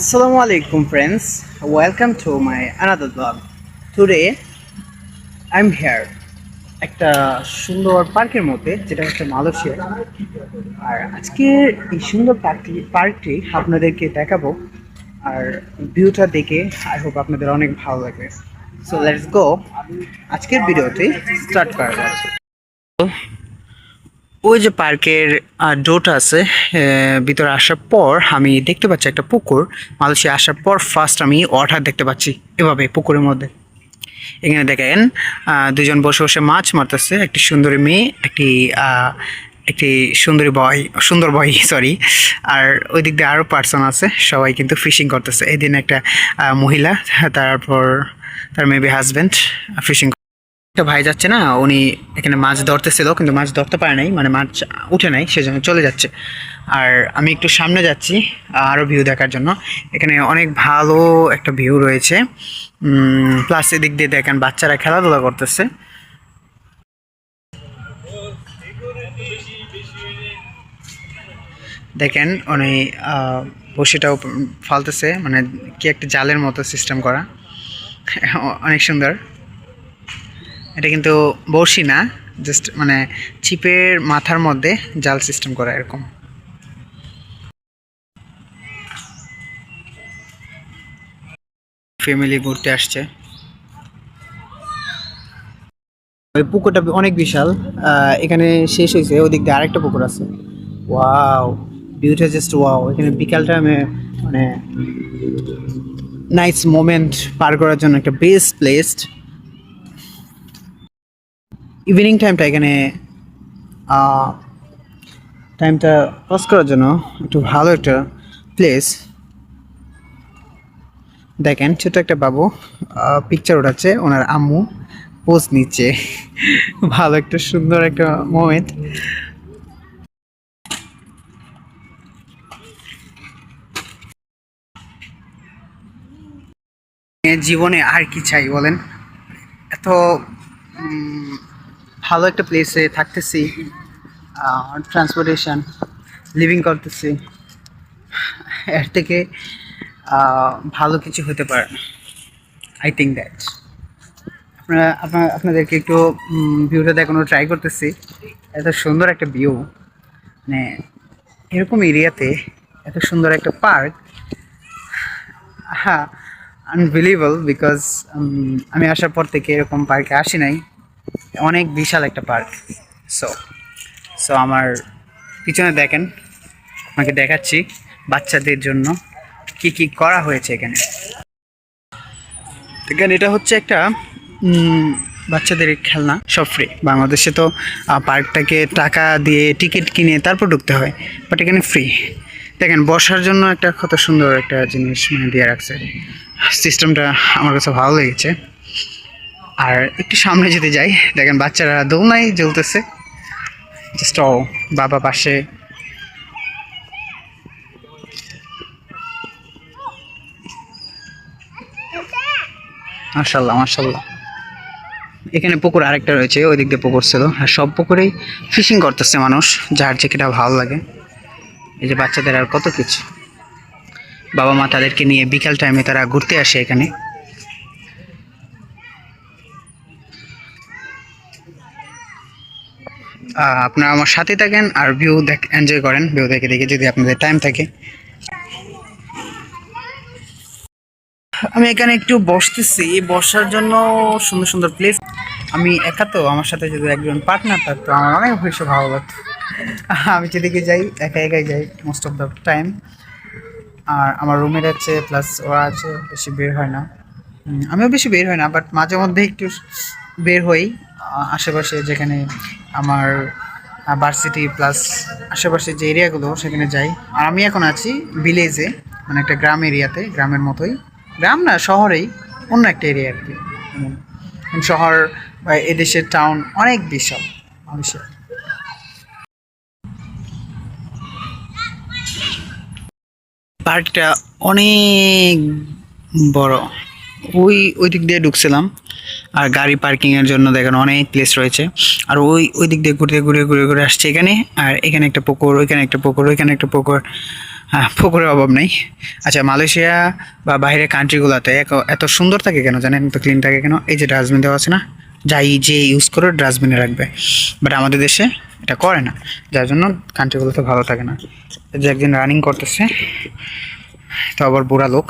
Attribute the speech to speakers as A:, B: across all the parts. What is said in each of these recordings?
A: Assalamu alaikum friends, welcome to my another vlog. Today I'm here একটা সুন্দর পার্কের মধ্যে, যেটা হচ্ছে মালয়েশিয়া। আর আজকের এই সুন্দর পার্কটি আপনাদেরকে দেখাবো। আর ভিউটা দেখে আই হোপ আপনাদের অনেক ভালো লাগবে। সো লেটস গো, আজকের ভিডিওটি স্টার্ট করা যাক। ওই যে পার্কের ডোরটা আছে, ভিতরে আসার পর আমি দেখতে পাচ্ছি একটা পুকুর। মালয়েশিয়া আসার পর ফার্স্ট আমি ওয়াটার দেখতে পাচ্ছি এভাবে পুকুরের মধ্যে। এখানে দেখেন দুজন বসে বসে মাছ মারতেছে, একটি সুন্দরী মেয়ে, একটি সুন্দর বয় সরি। আর ওই দিক দিয়ে আরও পার্সন আছে, সবাই কিন্তু ফিশিং করতেছে। এদিন একটা মহিলা, তারপর তার মেবি হাজব্যান্ড ফিশিং। একটা ভাই যাচ্ছে না, উনি এখানে মাছ ধরতেছিল কিন্তু মাছ ধরতে পারে নাই, মানে মাছ উঠে নাই, সেজন্য চলে যাচ্ছে। আর আমি একটু সামনে যাচ্ছি আরও ভিউ দেখার জন্য। এখানে অনেক ভালো একটা ভিউ রয়েছে। প্লাস এদিক দিয়ে দেখেন বাচ্চারা খেলাধুলা করতেছে। দেখেন উনি বসিটাও ফালতেছে, মানে কি একটা জালের মতো সিস্টেম করা, অনেক সুন্দর। এটা কিন্তু বড়শি না, জাস্ট মানে ছিপের মাথার মধ্যে জাল সিস্টেম করা এরকম। ফ্যামিলি ঘুরতে আসছে। ওই পুকুরটা অনেক বিশাল, এখানে শেষ হয়েছে, ওদিক দিয়ে আরেকটা পুকুর আছে। ওয়াও, ভিউটা জাস্ট ওয়াও। এখানে বিকাল টাইমে মানে নাইস মোমেন্ট পার করার জন্য একটা বেস্ট প্লেস। ইভিনিং টাইমটা এখানে টাইমটা পাস করার জন্য একটু ভালো একটা প্লেস। দেখেন ছোট একটা বাবু পিকচার ওঠাচ্ছে, ওনার আম্মু পোজ নিচ্ছে। ভালো একটা সুন্দর একটা মোমেন্ট। জীবনে আর কি চাই বলেন, এত ভালো একটা প্লেসে থাকতেছি, ট্রান্সপোর্টেশন লিভিং করতেছি, এর থেকে ভালো কিছু হতে পারে না। আই থিঙ্ক দ্যাট আপনাদেরকে একটু ভিউটা দেখানোর ট্রাই করতেছি। এত সুন্দর একটা ভিউ, মানে এরকম এরিয়াতে এত সুন্দর একটা পার্ক, হ্যাঁ আনবিলিভেবল। বিকজ আমি আসার পর থেকে এরকম পার্কে আসি নাই। অনেক বিশাল একটা পার্ক। সো সো আমার পিছনে দেখেন, আপনাকে দেখাচ্ছি বাচ্চাদের জন্য কি কি করা হয়েছে এখানে। এখানে এটা হচ্ছে একটা বাচ্চাদের খেলনা, সব ফ্রি। বাংলাদেশে তো পার্কটাকে টাকা দিয়ে টিকিট কিনে তারপর ঢুকতে হয়, বাট এখানে ফ্রি। দেখেন বসার জন্য একটা কত সুন্দর একটা জিনিস মানে দিয়ে রাখছে। সিস্টেমটা আমার কাছে ভালো লেগেছে। আর একটু সামনে যদি যাই, দেখেন বাচ্চারা দোলনায় জ্বলতেছে, জাস্ট বাবা পাশে। মাশাল্লাহ মাশাল্লাহ। এখানে পুকুর আরেকটা রয়েছে, ওই দিক দিয়ে পুকুর ছিল। আর সব পুকুরেই ফিশিং করতেছে মানুষ, যার যেটা ভালো লাগে। এই যে বাচ্চাদের আর কত কিছু, বাবা মা তাদেরকে নিয়ে বিকাল টাইমে তারা ঘুরতে আসে এখানে। আপনারা আমার সাথে থাকেন আর ভিউ এনজয় করেন। ভিউ দেখে দেখে যদি আপনাদের টাইম থাকে। আমি এখানে একটু বসতেছি, বসার জন্য সুন্দর সুন্দর প্লেস। আমি একা তো, আমার সাথে যদি একজন পার্টনার থাকতো আমার অনেক বেশি ভালো লাগতো। আমি যেদিকে যাই একা একাই যাই মোস্ট অফ দ্য টাইম। আর আমার রুমের আছে, প্লাস ওরা আছে, বেশি বের হয় না। আমিও বেশি বের হই না, বাট মাঝে মধ্যে একটু বের হই আশেপাশে, যেখানে আমার ভার্সিটি প্লাস আশেপাশে যে এরিয়াগুলো সেখানে যাই। আর আমি এখন আছি ভিলেজে, মানে একটা গ্রাম এরিয়াতে, গ্রামের মতোই, গ্রাম না শহরেই, অন্য একটা এরিয়া আর কি। শহর বা এদেশের টাউন অনেক বিশাল মানুষের। পার্কটা অনেক বড়। ওই দিক দিয়ে ঢুকছিলাম, আর গাড়ি পার্কিং এর জন্য দেখেন অনেক প্লেস রয়েছে। আর ওই ওই দিক দিয়ে ঘুরে ঘুরে ঘুরে ঘুরে আসছে এখানে। আর এখানে একটা পুকুর, ওইখানে একটা পুকুর, ওইখানে একটা পুকুর। হ্যাঁ, পুকুরের অভাব নেই। আচ্ছা, মালয়েশিয়া বা বাইরের কান্ট্রিগুলোতে এত সুন্দর থাকে কেন জানেন? এত ক্লিন থাকে কেন? এই যে ডাস্টবিন দেওয়া আছে না, যাই যে ইউজ করে ডাস্টবিনে রাখবে, বাট আমাদের দেশে এটা করে না, যার জন্য কান্ট্রিগুলোতে ভালো থাকে না। এই যে একদিন রানিং করতেছে, তো আবার বুড়া লোক।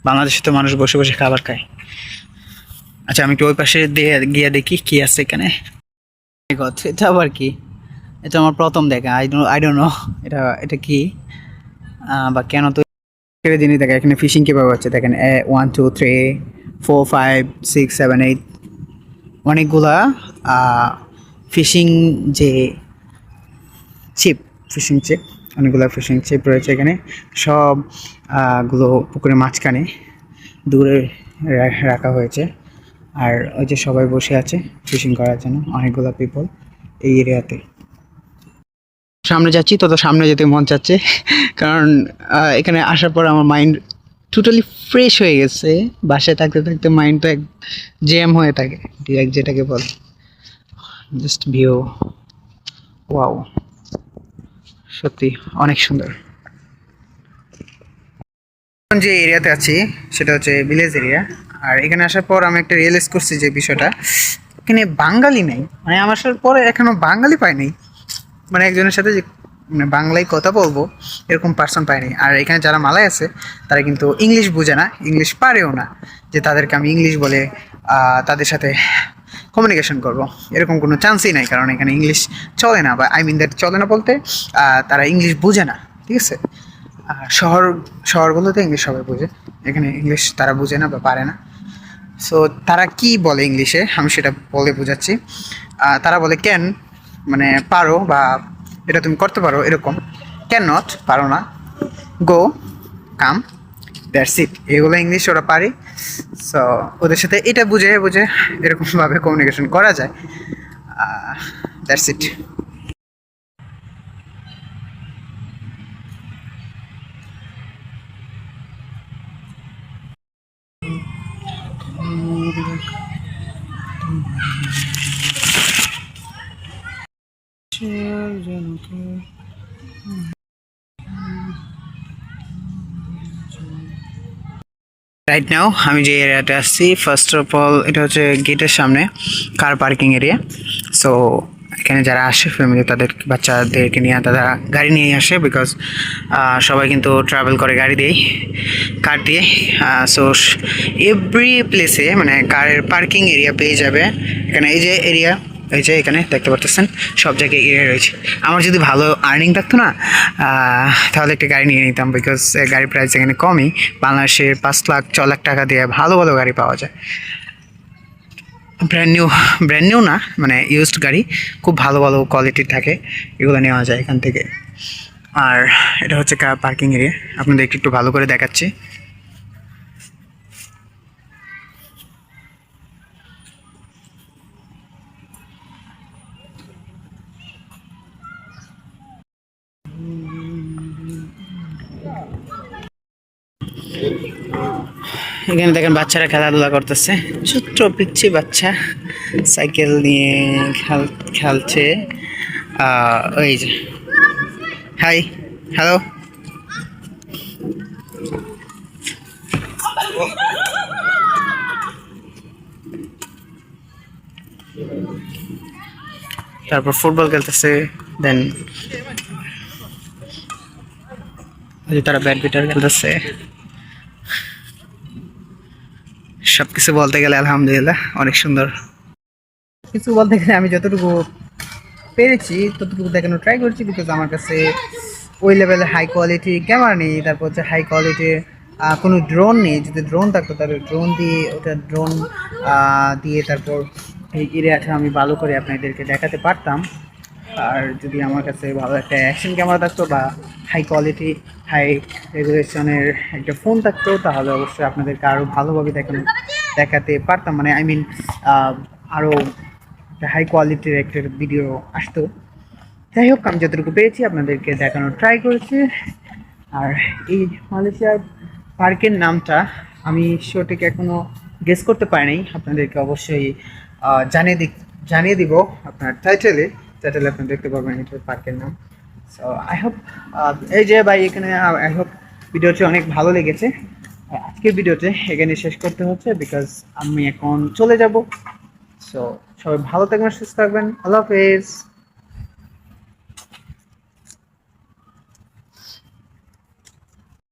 A: বাংলাদেশে তো মানুষ বসে বসে খাবার খায়। আচ্ছা, আমি একটু ওই পাশে দিয়ে গিয়ে দেখি কি আছে এখানে। এটা আবার কি? এটা আমার প্রথম দেখা। আই ডোন্ট নো এটা এটা কি বা কেন তো জিনিস দেখা। এখানে ফিশিং কীভাবে হচ্ছে দেখেন, 1 2 3 4 5 6 7 8 অনেকগুলা ফিশিং যে চিপ, ফিশিং চিপ, অনেকগুলো ফিশিং চিপ রয়েছে এখানে। সব গুলো পুকুরের মাঝখানে দূরে রাখা হয়েছে। আর ওই যে সবাই বসে আছে ফিশিং করার জন্য, অনেকগুলো পিপল এই এরিয়াতে। সামনে যাচ্ছি, তত সামনে যেতে মন চাচ্ছে, কারণ এখানে আসার পর আমার মাইন্ড টোটালি ফ্রেশ হয়ে গেছে। বাসায় থাকতে থাকতে মাইন্ড তো এক জ্যাম হয়ে থাকে, ডিরেক্ট যেটাকে বলে। জাস্ট ভিউ, ওয়াও, সত্যি অনেক সুন্দর। এখন যে এরিয়াতে আছি সেটা হচ্ছে ভিলেজ এরিয়া। আর এখানে আসার পর আমি একটা রিয়েলাইজ করছি যে বিষয়টা, এখানে বাঙালি নেই। মানে আমার আসার পরে এখনো বাঙালি পাইনি, মানে একজনের সাথে যে মানে বাংলায় কথা বলবো এরকম পার্সন পাইনি। আর এখানে যারা মালাই আছে তারা কিন্তু ইংলিশ বুঝে না, ইংলিশ পারেও না, যে তাদেরকে আমি ইংলিশ বলে তাদের সাথে কমিউনিকেশন করব, এরকম কোনো চান্সই নাই। কারণ এখানে ইংলিশ চলে না, বা আই মিন দ্যাট চলে না বলতে তারা ইংলিশ বুঝে না, ঠিক আছে? শহরগুলোতে ইংলিশ সবাই বোঝে, এখানে ইংলিশ তারা বুঝে না বা পারে না। সো তারা কি বলে ইংলিশে আমি সেটা বলে বোঝাচ্ছি। তারা বলে ক্যান, মানে পারো বা এটা তুমি করতে পারো, এরকম। ক্যান নট, পারো না। গো, কাম, দ্যাটস ইট। এগুলো ইংলিশ ওরা পারে। সো ওদের সাথে এটা বুঝে বুঝে এরকমভাবে কমিউনিকেশন করা যায়। That's it. রাইট নাও আমি যে এরিয়াতে আসছি, ফার্স্ট অফ অল এটা হচ্ছে গেটের সামনে কার পার্কিং এরিয়া। সো এখানে যারা আসে ফ্যামিলি, তাদের বাচ্চাদেরকে নিয়ে তারা গাড়ি নিয়ে আসে, বিকজ সবাই কিন্তু ট্রাভেল করে গাড়ি দিয়েই, কার দিয়ে। সো এভরি প্লেসে মানে কারের পার্কিং এরিয়া পেয়ে যাবে এখানে। এই যে এরিয়া, এই যে এখানে দেখতে পাচ্ছেন সব জায়গায় এরিয়া রয়েছে। আমার যদি ভালো আর্নিং থাকতো না, তাহলে একটা গাড়ি নিয়ে নিতাম, বিকজ গাড়ির প্রাইস এখানে কমই। বাংলাদেশের 5 লাখ 6 লাখ টাকা দিয়ে ভালো ভালো গাড়ি পাওয়া যায়। ব্র্যান্ড নিউ না, মানে ইউজড গাড়ি, খুব ভালো ভালো কোয়ালিটির থাকে, এগুলো নেওয়া যায় এখান থেকে। আর এটা হচ্ছে কার পার্কিং এরিয়া, আপনাদের একটু ভালো করে দেখাচ্ছি। এখানে দেখেন বাচ্চারা খেলাধুলা করতেছে, ছোট্ট পিচ্ছি বাচ্চা সাইকেল নিয়ে খেলছে। ওই যে, হাই, হ্যালো। তারপর ফুটবল খেলতেছে, দেন তারা ব্যাডমিন্টন খেলতেছে। সবকিছু বলতে গেলে আলহামদুলিল্লাহ অনেক সুন্দর। কিছু বলতে গেলে আমি যতটুকু পেরেছি ততটুকু দেখানো ট্রাই করছি, বিকজ আমার কাছে ওই লেভেলের হাই কোয়ালিটি ক্যামেরা নেই, তারপর হচ্ছে হাই কোয়ালিটির কোনো ড্রোন নেই। যদি ড্রোন থাকতো তাহলে ড্রোন দিয়ে, ওটা ড্রোন দিয়ে তারপর এই এরিয়াটা আমি ভালো করে আপনাদেরকে দেখাতে পারতাম। আর যদি আমার কাছে ভালো একটা অ্যাকশন ক্যামেরা থাকতো বা হাই কোয়ালিটি হাই রেজুলেশনের একটা ফোন থাকতো, তাহলে অবশ্যই আপনাদেরকে আরও ভালোভাবে দেখাতে পারতাম। মানে আই মিন আরও একটা হাই কোয়ালিটির একটা ভিডিও আসতো। যাই হোক, আমি যতটুকু পেরেছি আপনাদেরকে দেখানোর ট্রাই করেছি। আর এই মালয়েশিয়ার পার্কের নামটা আমি সঠিক এখনও গেস করতে পারেনি আপনাদেরকে অবশ্যই জানিয়ে দিব আপনার টাইটেলে আপনি দেখতে পাবেন এটার পার্কের নাম। সো আই হোপ এই যে ভাই এখানে আই হোপ ভিডিওটি অনেক ভালো লেগেছে। আজকের ভিডিওতে এখানে শেষ করতে হচ্ছে বিকজ আমি এখন চলে যাব। সো সবাই ভালো থাকবেন, সুস্থ থাকবেন, আল্লাহ হাফেজ।